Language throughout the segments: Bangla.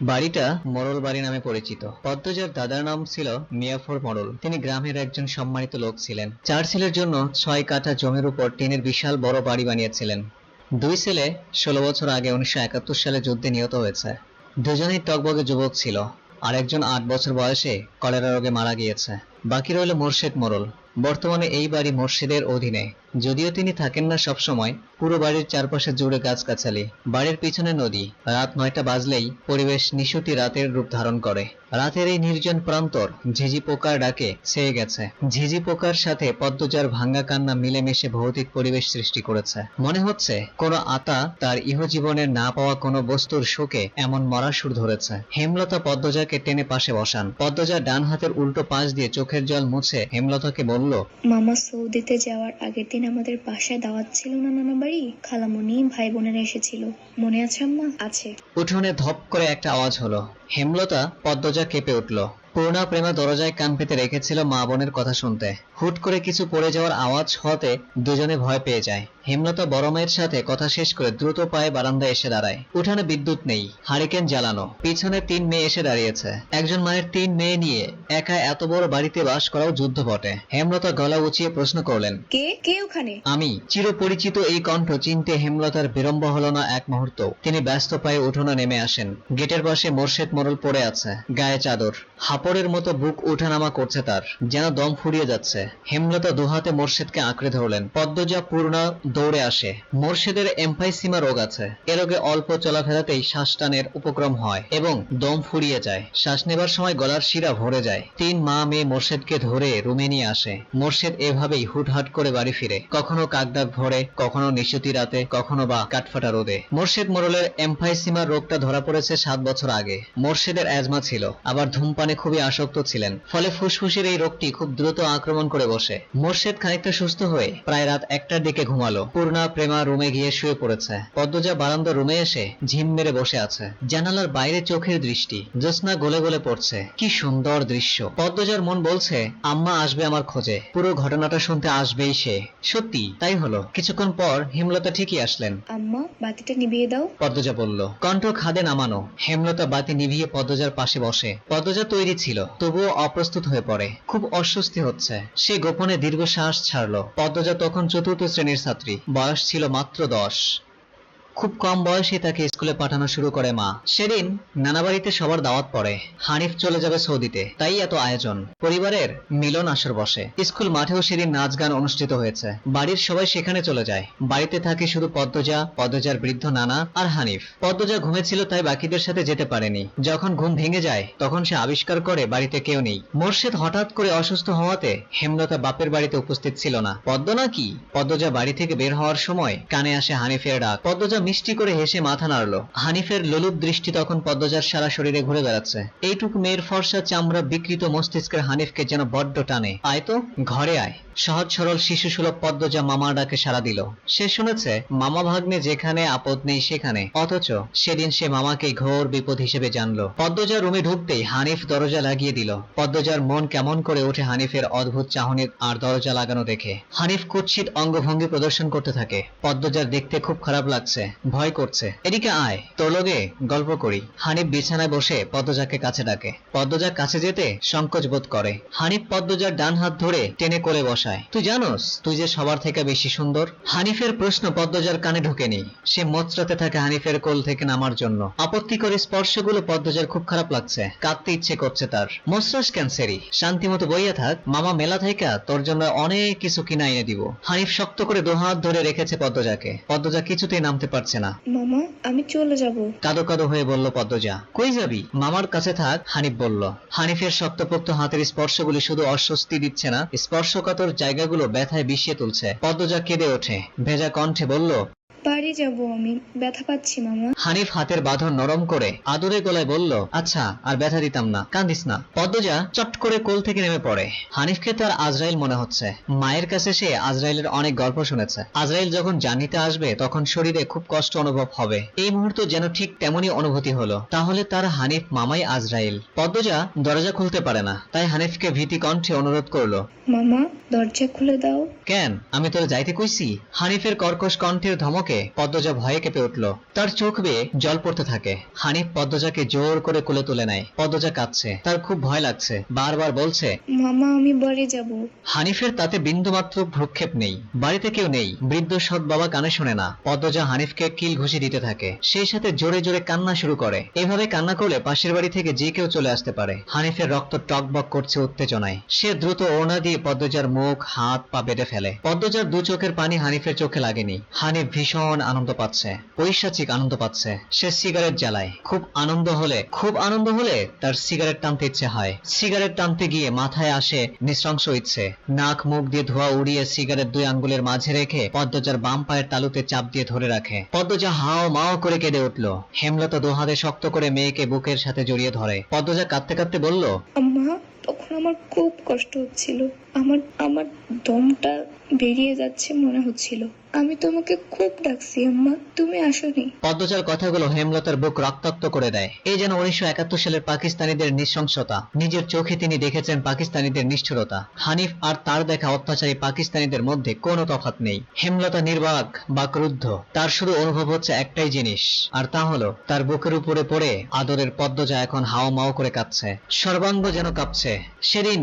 বাড়িটা মোড়ল বাড়ি নামে পরিচিত। পদ্মজার দাদার নাম ছিল মিয়াফর মোড়ল। তিনি গ্রামের একজন সম্মানিত লোক ছিলেন। 4 ছেলের জন্য 6 কাঠা জমির উপর টিনের বিশাল বড় বাড়ি বানিয়েছিলেন। 2 ছেলে 16 বছর আগে 1971 সালে যুদ্ধে নিহত হয়েছে। দুজনেই টগবগে যুবক ছিল, আর একজন 8 বছর বয়সে কলেরা রোগে মারা গিয়েছে। বাকি রইল মোর্শেদ মোড়ল। বর্তমানে এই বাড়ি মোর্শেদের অধীনে, যদিও তিনি থাকেন না সবসময়। পুরো বাড়ির চারপাশে জুড়ে গাছগাছালি, বাড়ির পিছনে নদী। রাত 9টা বাজলেই পরিবেশ নিশুতি রাতের রূপ ধারণ করে। রাতের এই নির্জন প্রান্তর ঝিঝি পোকার ডাকে ছেয়ে গেছে। ঝিঝি পোকার সাথে পদ্মজার ভাঙ্গা কান্না মিলেমিশে ভৌতিক পরিবেশ সৃষ্টি করেছে। মনে হচ্ছে কোনো আত্মা তার ইহজীবনের না পাওয়া কোনো বস্তুর শোকে এমন মরার সুর ধরেছে। হেমলতা পদ্মজাকে টেনে পাশে বসান। পদ্মজা ডান হাতের উল্টো পাশ দিয়ে চোখের জল মুছে হেমলতাকে বলল, মামা সৌদিতে যাওয়ার আগের দিন আমাদের বাসায় দাওয়াত ছিল না নানা বাড়ি? খালামণি ভাই বোনেরা এসেছিল, মনে আছে আম্মা? আছে। উঠোনে ধপ করে একটা আওয়াজ হলো। হেমলতা পদ্মজা কেঁপে উঠল। পূর্ণা প্রেমা দরজায় কান পেতে রেখেছিল মা বোনের কথা শুনতে। হুট করে কিছু পড়ে যাওয়ার আওয়াজ হতে দুজনে ভয় পেয়ে যায়। হেমলতা বড় মায়ের সাথে কথা শেষ করে দ্রুত পায়ে বারান্দায় এসে দাঁড়ায়। উঠানে বিদ্যুৎ নেই, হারিকেন জ্বালানো। পিছনে 3 মেয়ে এসে দাঁড়িয়েছে। একজন মায়ের 3 মেয়ে নিয়ে একা এত বড় বাড়িতে বাস করাও যুদ্ধ বটে। হেমলতা গলা উঁচিয়ে প্রশ্ন করলেন, কে কে ওখানে? আমি। চিরপরিচিত এই কণ্ঠ চিনতে হেমলতার বিলম্ব হলো না এক মুহূর্ত। তিনি ব্যস্ত পায়ে উঠোনে নেমে আসেন। গেটের পাশে মোর্শেদ মোড়ল পড়ে আছে, গায়ে চাদর। হাপড়ের মতো বুক ওঠানামা করছে তার, যেন দম ফুরিয়ে যাচ্ছে। হেমলতা দুহাতে মোর্শেদকে আঁকড়ে ধরলেন। পদ্মজা পূর্ণা দৌড়ে আসে। মোর্শেদের এমফাইসিমা রোগ আছে। এ রোগে অল্প চলাফেরাতেই শ্বাস টানের উপক্রম হয় এবং দম ফুরিয়ে যায়। শ্বাস নেবার সময় গলার শিরা ভরে যায়। 3 মা মেয়ে মোর্শেদকে ধরে রুমে নিয়ে আসে। মোর্শেদ এভাবেই হুটহাট করে বাড়ি ফিরে, কখনো কাকডাক ভরে, কখনো নিশুতি রাতে, কখনো বা কাঠফাটা রোদে। মোর্শেদ মোড়লের এমফাইসিমা রোগটা ধরা পড়েছে 7 বছর আগে। মোর্শেদের অ্যাজমা ছিল, আবার ধূমপানে খুবই আসক্ত ছিলেন। ফলে ফুসফুসের এই রোগটি খুব দ্রুত আক্রমণ করে বসে। মোর্শেদ খানিকটা সুস্থ হয়ে প্রায় রাত 1টার দিকে ঘুমালো। পূর্ণা প্রেমা রুমে গিয়ে শুয়ে পড়েছে। পদ্মজা বারান্দা রুমে এসে ঝিম মেরে বসে আছে। জানালার বাইরে চোখের দৃষ্টি, জ্যোৎস্না গলে গলে পড়ছে। কি সুন্দর দৃশ্য। পদ্মজার মন বলছে আম্মা আসবে আমার খোঁজে, পুরো ঘটনাটা শুনতে আসবেই সে। সত্যি তাই হলো। কিছুক্ষণ পর হেমলতা ঠিকই আসলেন। আম্মা বাতিটা নিভিয়ে দাও। পদ্মজা বলল। কণ্ঠ খাদে নামানো। হেমলতা বাতি নিভিয়ে পদ্মজার পাশে বসে। পদ্মজা তৈরি ছিল, তবুও অপ্রস্তুত হয়ে পড়ে। খুব অস্বস্তি হচ্ছে। সে গোপনে দীর্ঘশ্বাস ছাড়ল। পদ্মজা তখন 4র্থ শ্রেণীর ছাত্রী, বয়স ছিল মাত্র 10। খুব কম বয়সে তাকে স্কুলে পাঠানো শুরু করে মা। সেদিন নানাবাড়িতে সবার দাওয়াত পড়ে। হানিফ চলে যাবে সৌদিতে, তাই এত আয়োজন। পরিবারের মিলন আসর বসে। স্কুল মাঠেও সেদিন নাচ গান অনুষ্ঠিত হয়েছে। বাড়ির সবাই সেখানে চলে যায়। বাড়িতে থাকে শুধু পদ্মজা, পদ্মজার বৃদ্ধ নানা আর হানিফ। পদ্মজা ঘুমেছিল, তাই বাকিদের সাথে যেতে পারেনি। যখন ঘুম ভেঙে যায় তখন সে আবিষ্কার করে বাড়িতে কেউ নেই। মোর্শেদ হঠাৎ করে অসুস্থ হওয়াতে হেমলতা বাপের বাড়িতে উপস্থিত ছিল না। পদ্ম নাকি? পদ্মজা বাড়ি থেকে বের হওয়ার সময় কানে আসে হানিফের ডাক। পদ্মজা মিষ্টি করে হেসে মাথা নাড়ল। হানিফের লোলুপ দৃষ্টি তখন পদ্মজার সারা শরীরে ঘুরে বেড়াচ্ছে। এইটুকু মেয়ের ফর্সা চামড়া বিকৃত মস্তিষ্কের হানিফকে যেন বড্ড টানে। আয় তো, ঘরে আয়। সহজ সরল শিশু সুলভ পদ্মজা মামার ডাকে সাড়া দিল। সে শুনেছে মামা ভাগ্নে যেখানে আপদ নেই সেখানে, অথচ সেদিন সে মামাকে ঘোর বিপদ হিসেবে জানলো। পদ্মজা রুমে ঢুকতেই হানিফ দরজা লাগিয়ে দিল। পদ্মজার মন কেমন করে ওঠে হানিফের অদ্ভুত চাহনির আর দরজা লাগানো দেখে। হানিফ কুৎসিত অঙ্গভঙ্গি প্রদর্শন করতে থাকে। পদ্মজার দেখতে খুব খারাপ লাগছে, ভয় করছে। এদিকে আয়, তোর লগে গল্প করি। হানিফ বিছানায় বসে পদ্মজাকে কাছে ডাকে। পদ্মজা কাছে যেতে সংকোচ বোধ করে। হানিফ পদ্মজার ডান হাত ধরে টেনে কোলে বসায়। তুই জানোস তুই যে সবার থেকে বেশি সুন্দর? হানিফের প্রশ্ন পদ্মজার কানে ঢোকেনি। সে মোচড়াতে থাকে হানিফের কোল থেকে নামার জন্য। আপত্তিকর স্পর্শগুলো পদ্মজার খুব খারাপ লাগছে। কাঁদতে ইচ্ছে করছে তার। মোচড়াস ক্যান্সারি, শান্তি মতো বইয়া থাক, মামা মেলা থেকে তোর জন্য অনেক কিছু কিনা এনে দিব। হানিফ শক্ত করে 2 হাত ধরে রেখেছে পদ্মজাকে। পদ্মজা কিছুতেই নামতে পারছে না। মামা আমি চলে যাব। কাদো কাদো হয়ে বলল পদ্মজা। কই যাবি? মামার কাছে থাক, হানিফ বলল। হানিফের শক্তপোক্ত হাতের স্পর্শগুলি শুধু অস্বস্তি দিচ্ছে না, স্পর্শকাতর জায়গাগুলো ব্যথায় বিষিয়ে তুলছে। পদ্মজা কেঁদে ওঠে, ভেজা কণ্ঠে বলল, বাড়ি যাব আমি, ব্যথা পাচ্ছি মামা। হানিফ হাতের বাঁধন নরম করে আদুরে গলায় বলল, আচ্ছা আর ব্যথা দিতাম না, কান্দিস না। পদ্মজা চট করে কোল থেকে নেমে পড়ে। হানিফকে তার আজরাইল মনে হচ্ছে। মায়ের কাছে সে আজরাইলের অনেক গল্প শুনেছে। আজরাইল যখন জানিতে আসবে তখন শরীরে খুব কষ্ট অনুভব হবে। এই মুহূর্ত যেন ঠিক তেমনই অনুভূতি হলো। তাহলে তার হানিফ মামাই আজরাইল। পদ্মজা দরজা খুলতে পারে না, তাই হানিফকে ভীতি কণ্ঠে অনুরোধ করলো, মামা দরজা খুলে দাও। কেন? আমি তোর যাইতে কইছি? হানিফের কর্কশ কণ্ঠের ধমকে পদ্মজা ভয়ে কেঁপে উঠল। তার চোখ বেয়ে জল পড়তে থাকে। হানিফ পদ্মজাকে জোর করে কোলে তুলে নেয়। পদ্মজা কাঁদছে, তার খুব ভয় লাগছে, বারবার বলছে, মামা আমি বাড়ি যাব। হানিফের তাতে বিন্দুমাত্র ভ্রুক্ষেপ নেই। বাড়িতে কেউ নেই, বৃদ্ধ সৎ বাবা কানে শোনে না। পদ্মজা হানিফকে কিল ঘুষি দিতে থাকে, সেই সাথে জোরে জোরে কান্না শুরু করে। এভাবে কান্না করলে পাশের বাড়ি থেকে যে কেউ চলে আসতে পারে। হানিফের রক্ত টকবক করছে উত্তেজনায়। সে দ্রুত ওড়না দিয়ে পদ্মজার মুখ হাত পা বেঁধে ফেলে। পদ্মজার দু চোখের পানি হানিফের চোখে লাগেনি। হানিফ ভীষণ আনন্দ পাচ্ছে, ঐশাচিক আনন্দ পাচ্ছে। সে সিগারেট জ্বালায়। খুব আনন্দ হলে তার সিগারেট টানতে ইচ্ছে হয়। সিগারেট টানতে গিয়ে মাথায় আসে নৃশংস ইচ্ছে। নাক মুখ দিয়ে ধোঁয়া উড়িয়ে সিগারেট 2 আঙ্গুলের মাঝে রেখে পদ্মজার বাম পায়ের তালুতে চাপ দিয়ে ধরে রাখে। পদ্মজা হাও মাও করে কেঁদে উঠল। হেমলতা 2 হাতে শক্ত করে মেয়েকে বুকের সাথে জড়িয়ে ধরে। পদ্মজা কাঁদতে কাঁদতে বলল, আম্মা তখন আমার খুব কষ্ট হচ্ছিল, আমার আমার দমটা বেরিয়ে যাচ্ছে মনে হচ্ছিল। আমি তোমাকে খুব ডাকছি আম্মা, তুমি আসোনি। পদ্মজার কথাগুলো হেমলতার বুক রক্তাক্ত করে দেয়। এই যেন 1971 সালের পাকিস্তানিদের নৃশংসতা। নিজের চোখে তিনি দেখেছেন পাকিস্তানিদের নিষ্ঠুরতা। হানিফ আর তার দেখা অত্যাচারী পাকিস্তানিদের মধ্যে কোনো তফাৎ নেই। হেমলতা নির্বাক বা ক্রুদ্ধ, তার শুধু অনুভব হচ্ছে একটাই জিনিস, আর তা হলো তার বুকের উপরে পড়ে আদরের পদ্মজা এখন হাও মাও করে কাঁদছে, সর্বাঙ্গ যেন কাঁপছে। সেদিন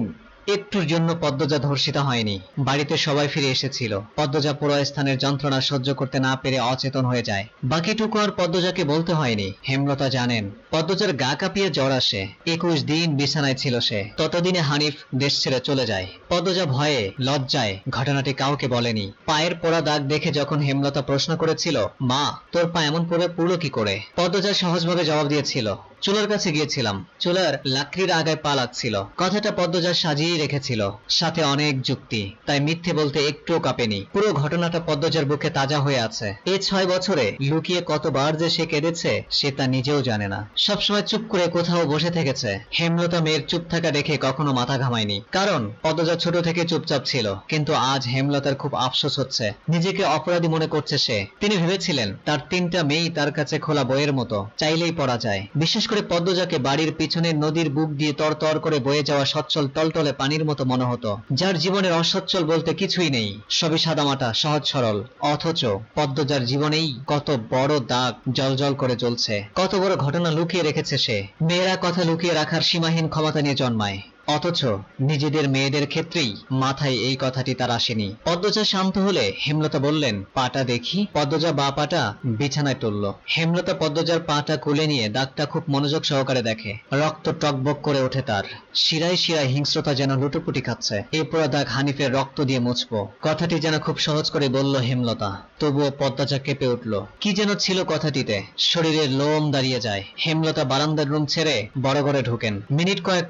একটুর জন্য পদ্মজা ধর্ষিতা হয়নি। বাড়িতে সবাই ফিরে এসেছিল। পদ্মজা পুরো স্থানের যন্ত্রণা সহ্য করতে না পেরে অচেতন হয়ে যায়। বাকিটুকু আর পদ্মজাকে বলতে হয়নি। হেমলতা জানেন। পদ্মজার গা কাঁপিয়ে জ্বর আসে। 21 দিন বিছানায় ছিল সে। ততদিনে হানিফ দেশ ছেড়ে চলে যায়। পদ্মজা ভয়ে লজ্জায় ঘটনাটি কাউকে বলেনি। পায়ের পোড়া দাগ দেখে যখন হেমলতা প্রশ্ন করেছিল, মা তোর পা এমন পুড়লো কি করে, পদ্মজা সহজভাবে জবাব দিয়েছিল, চুলার কাছে গিয়েছিলাম, চুলার লাকড়ির আগায় পা লাগছিল। কথাটা পদ্মজা সাজিয়ে রেখেছিল, সাথে অনেক যুক্তি, তাই মিথ্যে বলতে একটুও কাঁপেনি। পুরো ঘটনাটা পদ্মজার বুকে তাজা হয়ে আছে। এই 6 বছরে লুকিয়ে কতবার যে সে কেঁদেছে সে তা নিজেও জানে না। সবসময় চুপ করে কোথাও বসে থেকেছে। হেমলতা মেয়ের চুপ থাকা দেখে কখনো মাথা ঘামায়নি, কারণ পদ্মজা ছোট থেকে চুপচাপ ছিল। কিন্তু আজ হেমলতার খুব আফসোস হচ্ছে, নিজেকে অপরাধী মনে করছে সে। তিনি ভেবেছিলেন তার 3টা মেয়েই তার কাছে খোলা বইয়ের মতো, চাইলেই পড়া যায়। বিশেষ করে পদ্মজাকে বাড়ির পিছনের নদীর বুক দিয়ে তরতর করে বয়ে যাওয়া সচ্ছল টলটলে পানির মতো মনে হতো, যার জীবনের অসচ্ছল বলতে কিছুই নেই, সবই সাদামাটা সহজ সরল। অথচ পদ্মজার জীবনেই কত বড় দাগ জলজল করে জ্বলছে, কত বড় ঘটনা লুকিয়ে রেখেছে সে। মেয়েরা কথা লুকিয়ে রাখার সীমাহীন ক্ষমতা নিয়ে জন্মায়, অথচ নিজেদের মেয়েদের ক্ষেত্রেই মাথায় এই কথাটি তার আসেনি। পদ্মজা শান্ত হলে হেমলতা বললেন, পাটা দেখি। পদ্মজা বা পাটা বিছানায় তুলল। হেমলতা পদ্মজার পাটা কোলে নিয়ে দাগটা খুব মনোযোগ সহকারে দেখে। রক্ত টকবক করে ওঠে তার। শিরায় শিরায় হিংস্রতা যেন লুটোপুটি খাচ্ছে। এই পোড়া দাগ হানিফের রক্ত দিয়ে মুছবো, কথাটি যেন খুব সহজ করে বলল হেমলতা। তবুও পদ্মজা কেঁপে উঠল। কি যেন ছিল কথাটিতে, শরীরের লোম দাঁড়িয়ে যায়। হেমলতা বারান্দার রুম ছেড়ে বড় ঘরে ঢোকেন। মিনিট কয়েক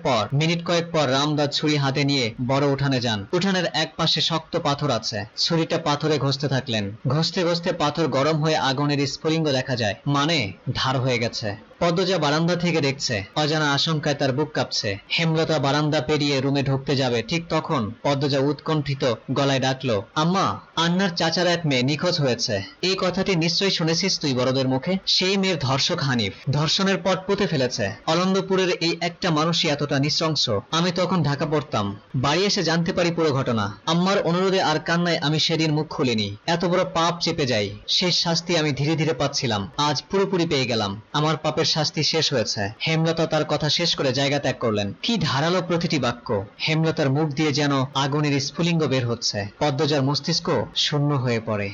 পর রামদাস ছুরি হাতে নিয়ে বড় উঠানে যান। উঠানের এক পাশে শক্ত পাথর আছে। ছুরিটা পাথরে ঘষতে থাকলেন। ঘষতে ঘষতে পাথর গরম হয়ে আগুনের স্ফুলিঙ্গ দেখা যায়, মানে ধার হয়ে গেছে। পদ্মজা বারান্দা থেকে দেখছে, অজানা আশঙ্কায় তার বুক কাঁপছে। হেমলতা বারান্দা পেরিয়ে রুমে ঢুকতে যাবে, ঠিক তখন পদ্মজা উৎকণ্ঠিত গলায় ডাকলো, আম্মা, আন্নার চাচার এক মেয়ে নিখোঁজ হয়েছে। এই কথাটি নিশ্চয়ই শুনেছিস তুই বড়দের মুখে। সেই মেয়ের ধর্ষক হানিফ, ধর্ষণের পট পুঁতে ফেলেছে। অলন্দপুরের এই একটা মানুষই এতটা নৃশংস। আমি তখন ঢাকা পড়তাম, বাড়ি এসে জানতে পারি পুরো ঘটনা। আম্মার অনুরোধে আর কান্নায় আমি সেদিন মুখ খুলিনি। এত বড় পাপ চেপে যাই, শেষ শাস্তি আমি ধীরে ধীরে পাচ্ছিলাম, আজ পুরোপুরি পেয়ে গেলাম। আমার পাপের শাস্তি শেষ হয়েছে। হেমলতা তার কথা শেষ করে জায়গা ত্যাগ করলেন। কি ধারালো প্রতিটি বাক্য! হেমলতার মুখ দিয়ে যেন আগুনের স্ফুলিঙ্গ বের হচ্ছে। পদ্মজার মস্তিষ্ক শূন্য হয়ে পড়ে।